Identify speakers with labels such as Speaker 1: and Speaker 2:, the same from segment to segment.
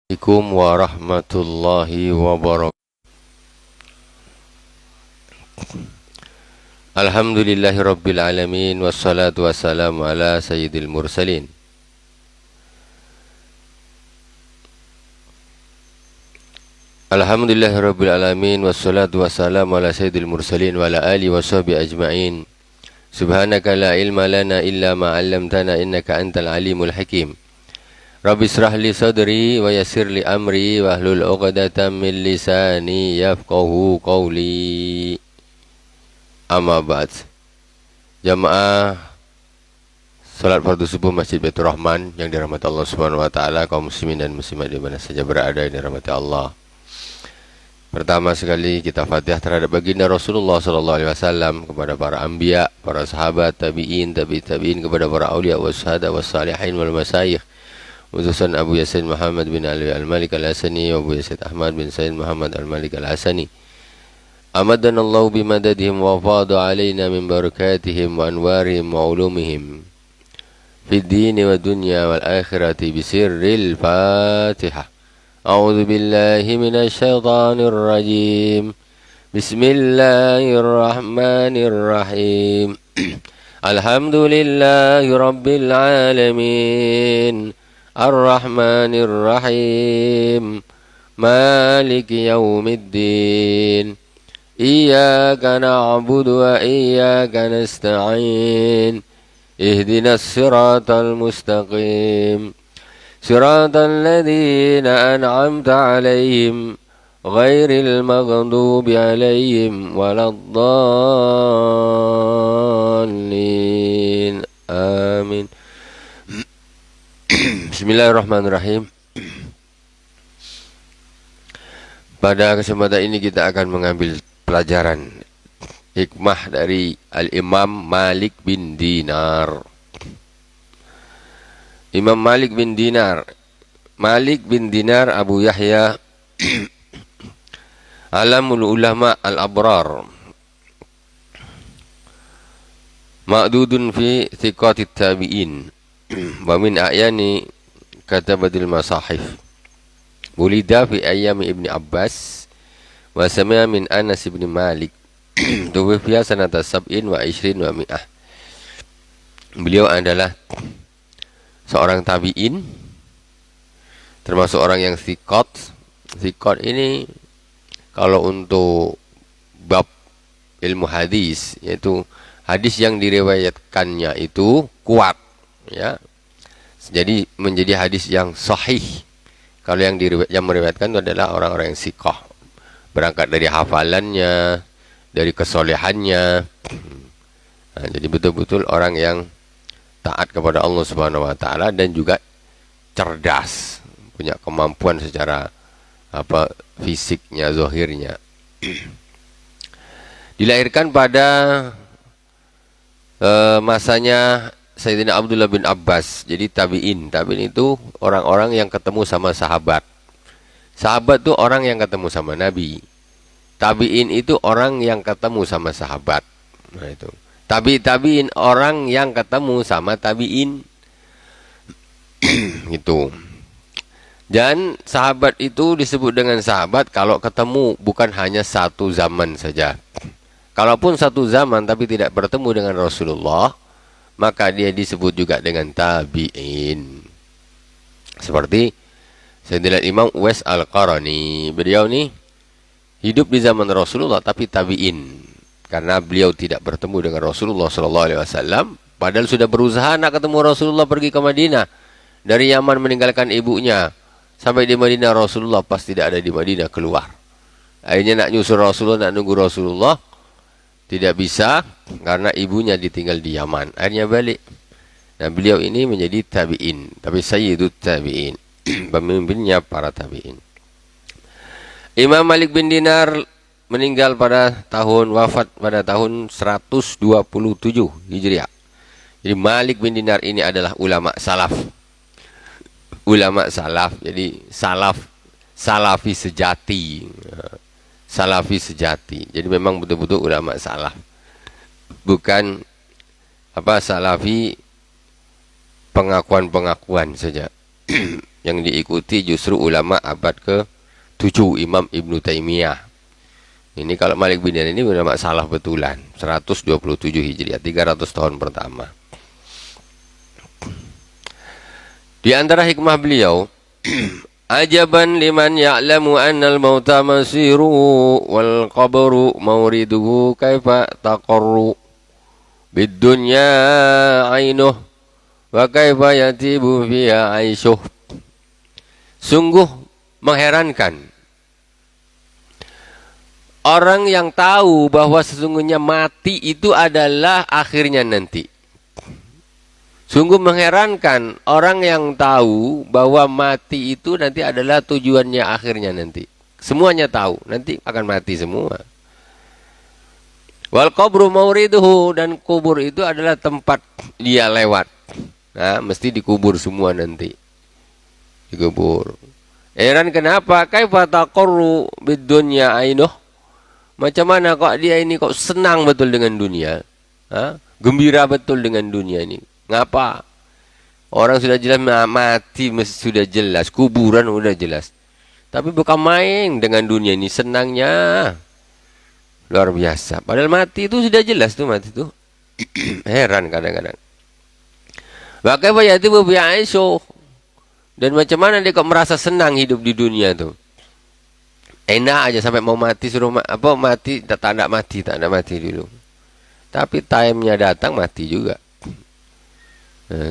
Speaker 1: Assalamualaikum warahmatullahi wabarakatuh. Alhamdulillahi rabbil alamin, wassalatu wassalamu ala sayyidil mursalin. Alhamdulillahi rabbil alamin, wassalatu wassalamu ala sayyidil mursalin wa ala alihi washabihi ajma'in. Subhanaka la ilma lana illa ma 'allamtana innaka antal alimul hakim. Rabbi israh li sadri wa yassir li amri wa hlul 'uqdatam min lisani yafqahu qawli. Amma ba'd. Jamaah salat fardu subuh Masjid Baitur Rahman yang dirahmati Allah Subhanahu wa taala, kaum muslimin dan muslimat di mana saja berada yang dirahmati Allah. Pertama sekali kita Fatihah terhadap baginda Rasulullah sallallahu alaihi wasallam, kepada para anbiya, para sahabat, tabi'in, tabi'in, kepada para aulia wasyuhada wassalihin wal masyayikh. Utusan Abu Yasin Muhammad bin Ali Al-Malik Al-Hasani wa Abu Yasin Ahmad bin Sayyid Muhammad Al-Malik Al-Hasani. Amadanallahu bimadadihim wa fadu alaina min barakatihim wa anwarihim wa ulumihim fid dini wa dunya wal akhirati bisirril Fatihah. A'udzu billahi minasy syaithanir rajim. Bismillahirrahmanirrahim. Alhamdulillahi rabbil alamin. Ar-Rahmanir Rahim. Maliki yaumiddin. Iyyaka na'budu wa iyyaka nasta'in. Ihdinas siratal mustaqim. Siratal ladzina an'amta 'alaihim ghairil maghdubi 'alaihim waladdallin. Amin. Bismillahirrahmanirrahim. Pada kesempatan ini kita akan mengambil pelajaran hikmah dari Al-Imam Malik bin Dinar. Imam Malik bin Dinar, Malik bin Dinar Abu Yahya Alamul Ulama Al-Abrar, ma'dudun fi thiqatit tabi'in wa min a'yani katabatil masahif. Wulida fi ayyami Ibni Abbas wa sami'a min Anas ibn Malik. Tuwfiya sanata sab'in wa ishrin wa mi'ah. Beliau adalah seorang tabi'in, termasuk orang yang thiqat. Thiqat ini kalau untuk bab ilmu hadis, yaitu hadis yang diriwayatkannya itu kuat, ya, jadi menjadi hadis yang sahih. Kalau yang meriwayatkan itu adalah orang-orang yang thiqah, berangkat dari hafalannya, dari kesolehannya. Nah, jadi betul-betul orang yang taat kepada Allah Subhanahu wa taala dan juga cerdas, punya kemampuan secara fisiknya, zahirnya. Dilahirkan pada masanya Sayyidina Abdullah bin Abbas. Jadi tabi'in. Tabi'in itu orang-orang yang ketemu sama sahabat. Sahabat itu orang yang ketemu sama Nabi. Tabi'in itu orang yang ketemu sama sahabat. Nah itu. Tabi'in orang yang ketemu sama tabi'in. Gitu. Dan sahabat itu disebut dengan sahabat kalau ketemu bukan hanya satu zaman saja. Kalaupun satu zaman tapi tidak bertemu dengan Rasulullah, maka dia disebut juga dengan tabi'in. Seperti Sayyidina Imam Uwais Al-Qarani. Beliau ini hidup di zaman Rasulullah tapi tabi'in, karena beliau tidak bertemu dengan Rasulullah SAW. Padahal sudah berusaha nak ketemu Rasulullah, pergi ke Madinah. Dari Yaman meninggalkan ibunya, sampai di Madinah Rasulullah pas tidak ada di Madinah, keluar. Akhirnya nak nyusul Rasulullah, nak nunggu Rasulullah, tidak bisa karena ibunya ditinggal di Yaman. Akhirnya balik. Nah, beliau ini menjadi tabi'in, tapi sayyidut tabi'in, pemimpinnya para tabi'in. Imam Malik bin Dinar meninggal wafat pada tahun 127 Hijriah. Jadi Malik bin Dinar ini adalah ulama salaf. Ulama salaf, jadi salafi sejati. Salafi sejati. Jadi memang betul-betul ulama salaf. Bukan salafi pengakuan-pengakuan saja. Yang diikuti justru ulama abad ke-7, Imam Ibnu Taimiyah. Ini kalau Malik bin Dinar ini ulama salah betulan, 127 Hijriah, 300 tahun pertama. Di antara hikmah beliau, ajaban liman ya'lamu annal mauta masiru wal qabru mawriduhu kaifa taqarru bid dunya ainuh wa kaifa yatibu fiha aishuh. Sungguh mengherankan orang yang tahu bahwa sesungguhnya mati itu adalah akhirnya nanti. Sungguh mengherankan orang yang tahu bahwa mati itu nanti adalah tujuannya akhirnya nanti. Semuanya tahu, nanti akan mati semua. Wal qabru mawriduhu, dan kubur itu adalah tempat dia lewat. Nah, mesti dikubur semua nanti. Dikubur. Heran kenapa? Kaifa taqarru bid dunya ainuh? Macam mana kok dia ini kok senang betul dengan dunia? Gembira betul dengan dunia ini. Ngapa? Orang sudah jelas mati, sudah jelas. Kuburan sudah jelas. Tapi bukan main dengan dunia ini. Senangnya luar biasa. Padahal mati itu sudah jelas tuh, mati itu. Heran kadang-kadang. Bagaimana ya itu biasa. Dan macam mana dia kok merasa senang hidup di dunia tuh. Enak aja sampai mau mati, suruh mati, tak ada mati dulu. Tapi time-nya datang mati juga.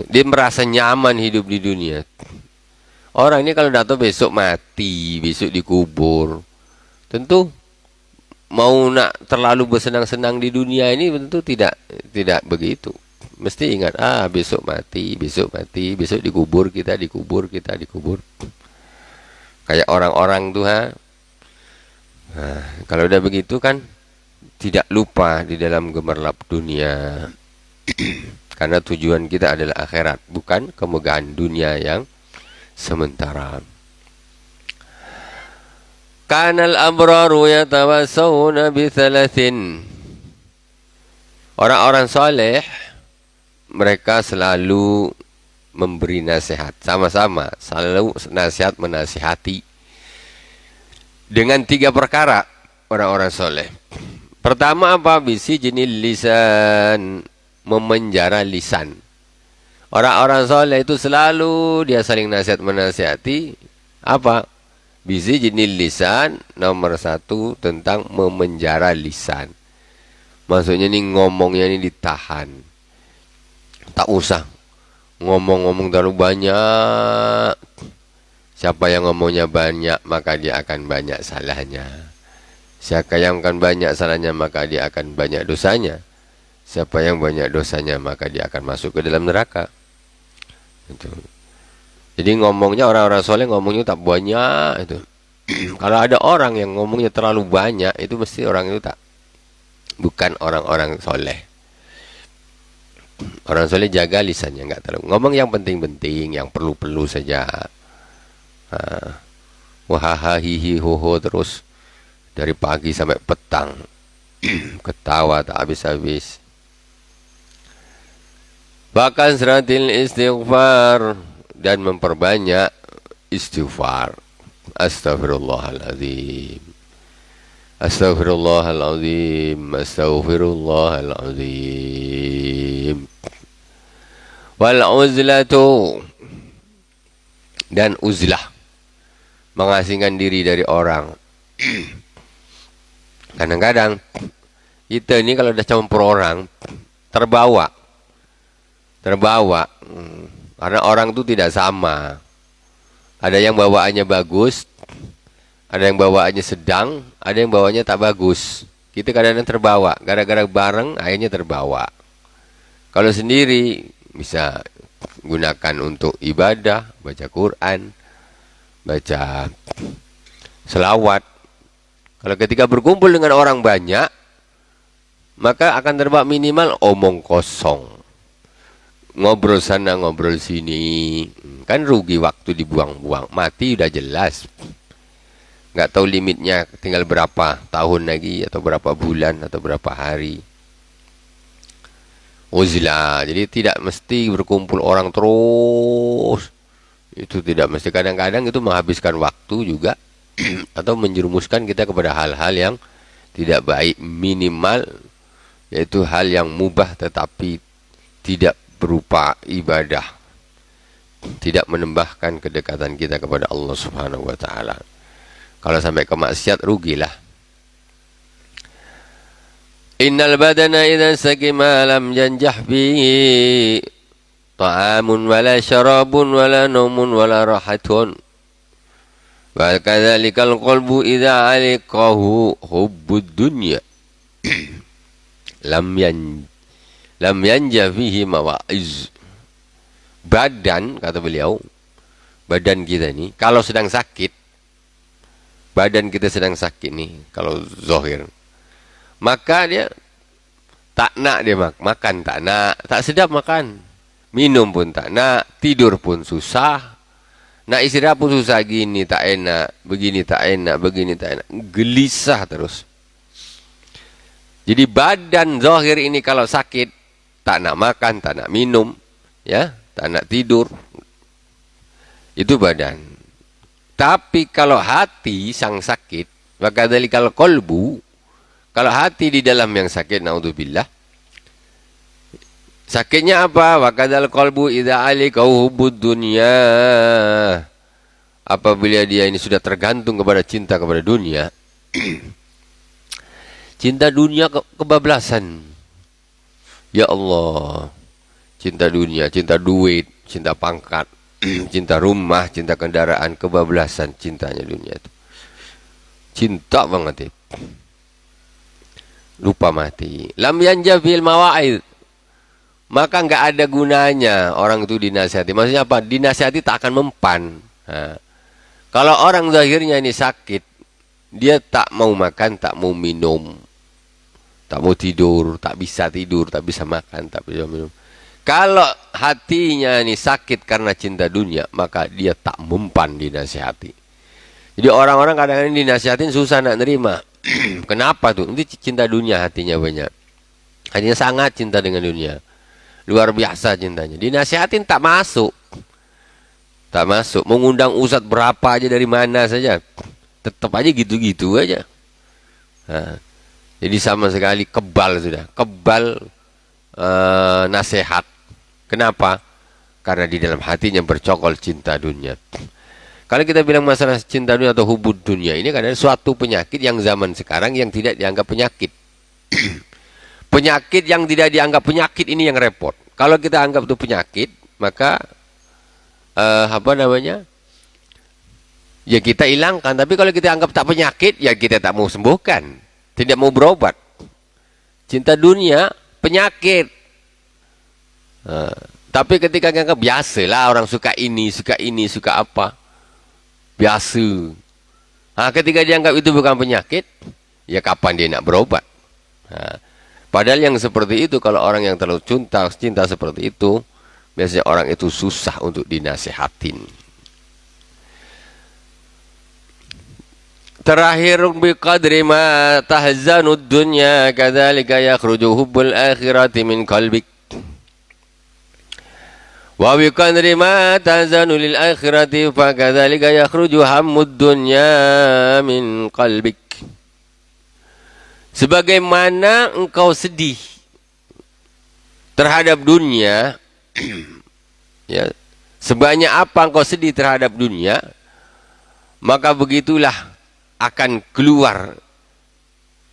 Speaker 1: Dia merasa nyaman hidup di dunia. Orang ini kalau datang besok mati, besok dikubur, tentu mau nak terlalu bersenang-senang di dunia ini tentu tidak begitu. Mesti ingat, besok mati, besok dikubur, kita dikubur. Kayak orang-orang tuh kalau udah begitu kan tidak lupa di dalam gemerlap dunia. Karena tujuan kita adalah akhirat, bukan kemegahan dunia yang sementara. Kanal abraru yatawassawna bi thalathin. Orang-orang soleh mereka selalu memberi nasihat, sama-sama selalu nasihat menasihati dengan 3 perkara. Orang-orang soleh pertama apa? Bisi jenil lisan, memenjara lisan. Orang-orang soleh itu selalu dia saling nasihat menasihati apa? Bisi jenil lisan, nomor 1 tentang memenjara lisan. Maksudnya ini ngomongnya ini ditahan. Tak usah ngomong-ngomong terlalu banyak. Siapa yang ngomongnya banyak, maka dia akan banyak salahnya. Siapa yang akan banyak salahnya, maka dia akan banyak dosanya. Siapa yang banyak dosanya, maka dia akan masuk ke dalam neraka. Itu. Jadi ngomongnya orang-orang soleh ngomongnya tak banyak itu. Kalau ada orang yang ngomongnya terlalu banyak, itu mesti orang itu bukan orang-orang soleh. Orang soleh jaga lisannya, enggak terlalu ngomong yang penting-penting, yang perlu-perlu saja. Wahaha hihi hoho terus dari pagi sampai petang. Ketawa tak habis-habis. Bahkan seratil istighfar, dan memperbanyak istighfar. Astaghfirullahaladzim, astaghfirullahaladzim, astaghfirullahaladzim. Wal uzlatu, dan uzlah, mengasingkan diri dari orang. Kadang-kadang kita ini kalau udah campur orang terbawa. Karena orang itu tidak sama. Ada yang bawaannya bagus, ada yang bawaannya sedang, ada yang bawaannya tak bagus. Kita kadang-kadang terbawa, gara-gara bareng akhirnya terbawa. Kalau sendiri bisa gunakan untuk ibadah, baca Quran, baca selawat. Kalau ketika berkumpul dengan orang banyak, maka akan terbawa minimal omong kosong. Ngobrol sana, ngobrol sini. Kan rugi waktu dibuang-buang. Mati udah jelas. Nggak tahu limitnya tinggal berapa tahun lagi, atau berapa bulan, atau berapa hari. Uzlah. Jadi tidak mesti berkumpul orang terus. Itu tidak mesti, kadang-kadang itu menghabiskan waktu juga atau menjerumuskan kita kepada hal-hal yang tidak baik, minimal yaitu hal yang mubah tetapi tidak berupa ibadah, tidak menambahkan kedekatan kita kepada Allah Subhanahu wa taala. Kalau sampai ke maksiat, rugilah. Innal badana idza sakima lam yanjah bihi ta'amun wala syarabun wala naumun wala rahatun. Wa kadzalikal qalbu idza alaqahu hubbud dunya lam yanja fihi mawa'iz. Badan, kata beliau, badan kita ini kalau sedang sakit, badan kita sedang sakit nih, kalau zahir, maka dia tak nak, dia makan tak nak, tak sedap makan, minum pun tak nak, tidur pun susah, nak istirahat pun susah, gini tak enak, begini tak enak, begini tak enak, gelisah terus. Jadi badan zahir ini kalau sakit, tak nak makan, tak nak minum, ya, tak nak tidur, itu badan. Tapi kalau hati sang sakit, wa kadzalikal qalbu, kalau hati di dalam yang sakit, naudzubillah, sakitnya apa? Wa kadzal qalbu idza alikahu hubbud dunya, apabila dia ini sudah tergantung kepada cinta kepada dunia. Cinta dunia kebablasan. Ya Allah, cinta dunia, cinta duit, cinta pangkat, cinta rumah, cinta kendaraan, kebablasan cintanya dunia itu. Cinta banget itu. Lupa mati. Lam yanja fil mawa'id, maka enggak ada gunanya orang itu dinasihati. Maksudnya apa? Dinasihati tak akan mempan. Nah, kalau orang zahirnya ini sakit, dia tak mau makan, tak mau minum, tak mau tidur, tak bisa makan, tak bisa minum. Kalau hatinya ini sakit karena cinta dunia, maka dia tak mempan dinasihati. Jadi orang-orang kadang-kadang dinasihatin susah nak nerima. Kenapa tuh? Ini cinta dunia hatinya banyak. Hatinya sangat cinta dengan dunia. Luar biasa cintanya. Dinasihatin tak masuk. Tak masuk. Mengundang ustadz berapa aja dari mana saja, tetap aja gitu-gitu aja. Nah, jadi sama sekali kebal sudah. Kebal nasihat. Kenapa? Karena di dalam hatinya bercokol cinta dunia. Kalau kita bilang masalah cinta dunia atau hubud dunia, ini kadang suatu penyakit yang zaman sekarang yang tidak dianggap penyakit. Penyakit yang tidak dianggap penyakit ini yang repot. Kalau kita anggap itu penyakit, maka apa namanya? Ya kita hilangkan. Tapi kalau kita anggap tak penyakit, ya kita tak mau sembuhkan, tidak mau berobat. Cinta dunia penyakit. Tapi ketika kita anggap biasalah, orang suka ini, suka apa, biasa. Ketika dianggap itu bukan penyakit, ya kapan dia nak berobat? Padahal yang seperti itu, kalau orang yang terlalu cinta seperti itu, biasanya orang itu susah untuk dinasihatin. Terakhir, biqadri ma tahzanud dunya kadzalika yakhruju hubbul akhirati min qalbik. Wa biqadri ma tahzanu lil akhirati fa kadzalika yakhruju hammud dunya min qalbik. Sebagaimana engkau sedih terhadap dunia, ya, sebanyak apa engkau sedih terhadap dunia, maka begitulah akan keluar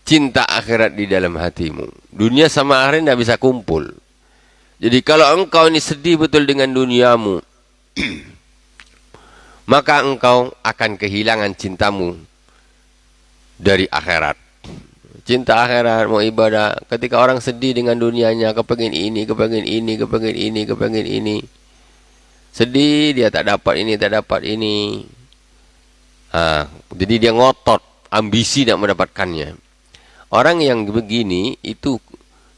Speaker 1: cinta akhirat di dalam hatimu. Dunia sama akhirat tidak bisa kumpul. Jadi kalau engkau ini sedih betul dengan duniamu, maka engkau akan kehilangan cintamu dari akhirat. Cinta akhirat, mau ibadah. Ketika orang sedih dengan dunianya, kepengen ini, kepengen ini, kepengen ini, kepengen ini. Sedih, dia tak dapat ini, tak dapat ini. Jadi dia ngotot, ambisi nak mendapatkannya. Orang yang begini, itu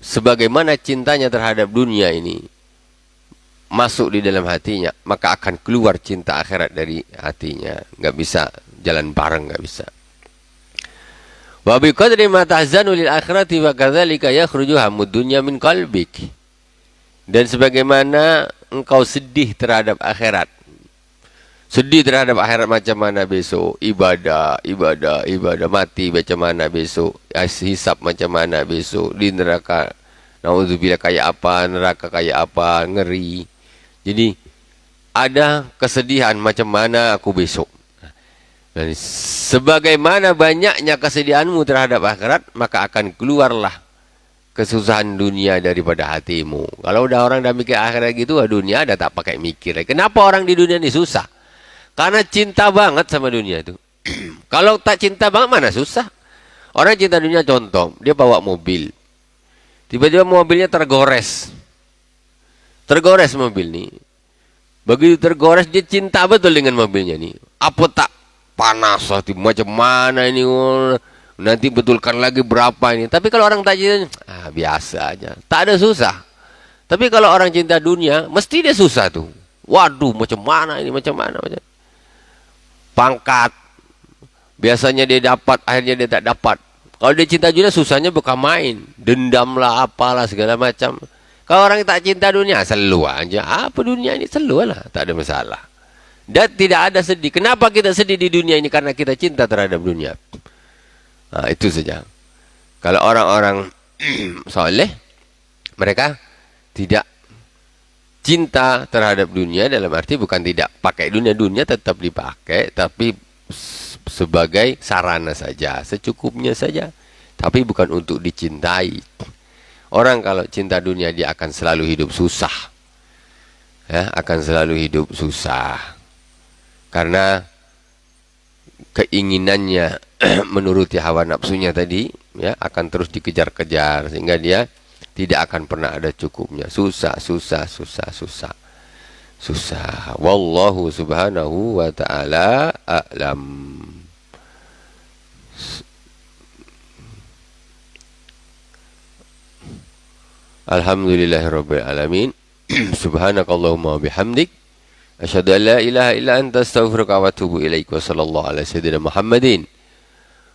Speaker 1: sebagaimana cintanya terhadap dunia ini masuk di dalam hatinya, maka akan keluar cinta akhirat dari hatinya. Nggak bisa jalan bareng, nggak bisa. Wa biqadri ma tahzanu lil akhirati wa kadzalika yakhruju hammud dunya min qalbik. Dan sebagaimana engkau sedih terhadap akhirat, Sedih terhadap akhirat macam mana besok. Ibadah, ibadah, ibadah. Mati macam mana besok. Hisab macam mana besok. Di neraka, na'udzubillah, kayak apa. Neraka kayak apa. Ngeri. Jadi, ada kesedihan macam mana aku besok. Dan sebagaimana banyaknya kesedihanmu terhadap akhirat, maka akan keluarlah kesusahan dunia daripada hatimu. Kalau udah orang dah mikir akhirat gitu, dunia dah tak pakai mikir. Kenapa orang di dunia ini susah? Karena cinta banget sama dunia itu. Kalau tak cinta banget, mana susah? Orang cinta dunia, contoh, dia bawa mobil. Tiba-tiba mobilnya tergores. Tergores mobil nih. Begitu tergores, dia cinta betul dengan mobilnya nih. Apa tak panas hati, macam mana ini, nanti betulkan lagi berapa ini. Tapi kalau orang tak cinta, biasa aja, tak ada susah. Tapi kalau orang cinta dunia, mesti dia susah tuh. Waduh, macam mana ini, macam mana, pangkat biasanya dia dapat, akhirnya dia tak dapat. Kalau dia cinta dunia, susahnya bukan main, dendam lah, apalah segala macam. Kalau orang tak cinta dunia, selalu aja, apa dunia ini, selalu lah, tak ada masalah. Dan tidak ada sedih. Kenapa kita sedih di dunia ini? Karena kita cinta terhadap dunia. Nah, itu saja. Kalau orang-orang soleh, mereka tidak cinta terhadap dunia, dalam arti bukan tidak pakai dunia. Dunia tetap dipakai, tapi sebagai sarana saja, secukupnya saja. Tapi bukan untuk dicintai. Orang kalau cinta dunia, dia akan selalu hidup susah. Ya, akan selalu hidup susah. Karena keinginannya menuruti hawa nafsunya tadi, ya, akan terus dikejar-kejar, sehingga dia tidak akan pernah ada cukupnya. Susah, susah, susah, susah, susah. Wallahu subhanahu wa ta'ala a'lam. Alhamdulillahirabbil alamin. Subhanakallahumma bihamdik, asyhadu an la ilaha illa anta, astaghfiruka wa atubu ilaik. Wa sallallahu ala sayyidina Muhammadin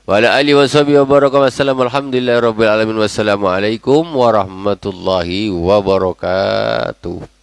Speaker 1: wa ala alihi wa sahbihi wa baraka wa sallam. Alhamdulillahirabbil alamin. Wassalamu alaikum warahmatullahi wabarakatuh.